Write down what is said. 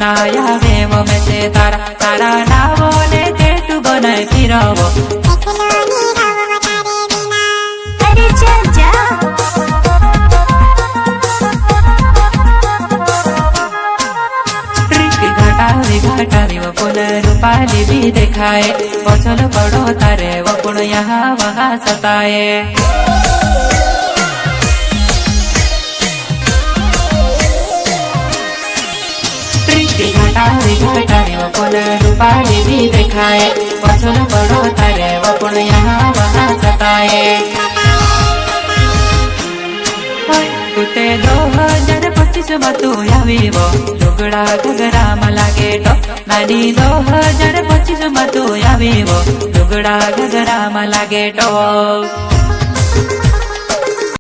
नाया वेव में से तारा तारा नावो ने टेटू बनाए फिरवो घटारी वो पुन रूपाली भी दिखाए पछल पड़ो तारे वो पुन यहाँ वहाँ सताए घटारी वो पुन रूपाली भी दिखाए पछल पड़ो तारे वो पुन यहाँ वहाँ सताए कुते 2025 में तू आवीवो लुगड़ा घगरा में लागे तो नानी 2025 में तू आवीवो लुगड़ा घगरा में लागे तो।